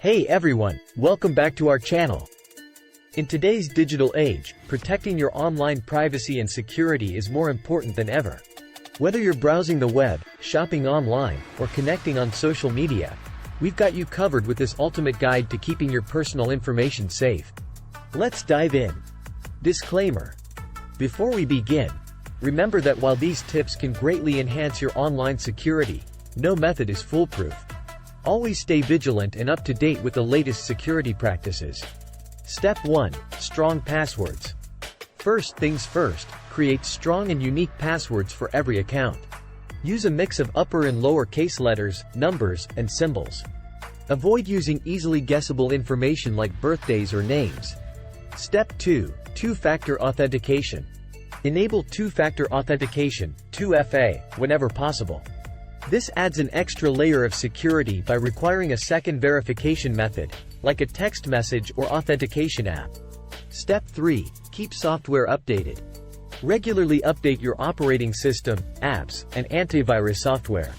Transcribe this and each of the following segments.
Hey everyone, welcome back to our channel. In today's digital age, protecting your online privacy and security is more important than ever. Whether you're browsing the web, shopping online, or connecting on social media, we've got you covered with this ultimate guide to keeping your personal information safe. Let's dive in. Disclaimer. Before we begin, remember that while these tips can greatly enhance your online security, no method is foolproof. Always stay vigilant and up to date with the latest security practices. Step 1. Strong passwords. First things first, create strong and unique passwords for every account. Use a mix of upper and lower case letters, numbers, and symbols. Avoid using easily guessable information like birthdays or names. Step 2. Two-factor authentication. Enable two-factor authentication, 2FA, whenever possible. This adds an extra layer of security by requiring a second verification method, like a text message or authentication app. Step 3. Keep software updated. Regularly update your operating system, apps, and antivirus software.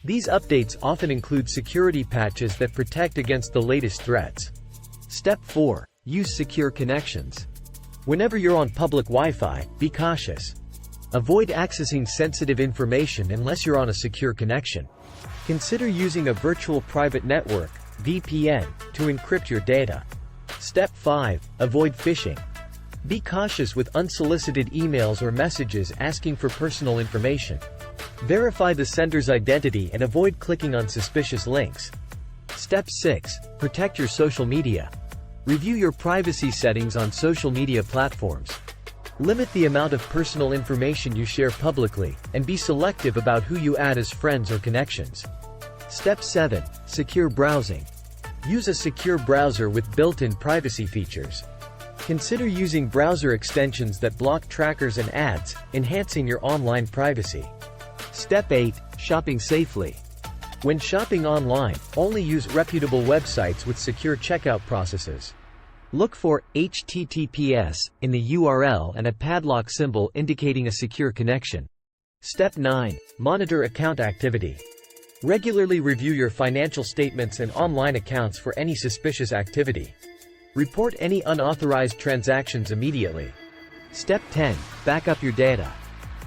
These updates often include security patches that protect against the latest threats. Step 4. Use secure connections. Whenever you're on public Wi-Fi, be cautious. Avoid accessing sensitive information unless you're on a secure connection. Consider using a virtual private network, VPN, to encrypt your data. Step 5. Avoid phishing. Be cautious with unsolicited emails or messages asking for personal information. Verify the sender's identity and avoid clicking on suspicious links. Step 6. Protect your social media. Review your privacy settings on social media platforms. Limit the amount of personal information you share publicly, and be selective about who you add as friends or connections. Step 7. Secure browsing. Use a secure browser with built-in privacy features. Consider using browser extensions that block trackers and ads, enhancing your online privacy. Step 8. Shopping safely. When shopping online, only use reputable websites with secure checkout processes. Look for HTTPS in the URL and a padlock symbol indicating a secure connection. Step 9. Monitor account activity. Regularly review your financial statements and online accounts for any suspicious activity. Report any unauthorized transactions immediately. Step 10. Back up your data.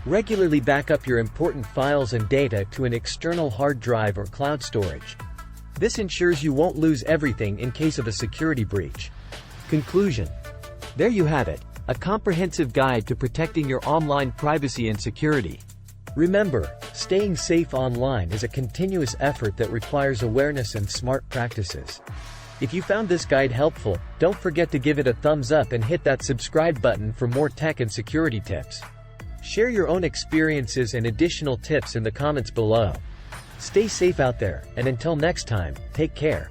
Regularly back up your important files and data to an external hard drive or cloud storage. This ensures you won't lose everything in case of a security breach. Conclusion. There you have it, a comprehensive guide to protecting your online privacy and security. Remember, staying safe online is a continuous effort that requires awareness and smart practices. If you found this guide helpful, don't forget to give it a thumbs up and hit that subscribe button for more tech and security tips. Share your own experiences and additional tips in the comments below. Stay safe out there, and until next time, take care.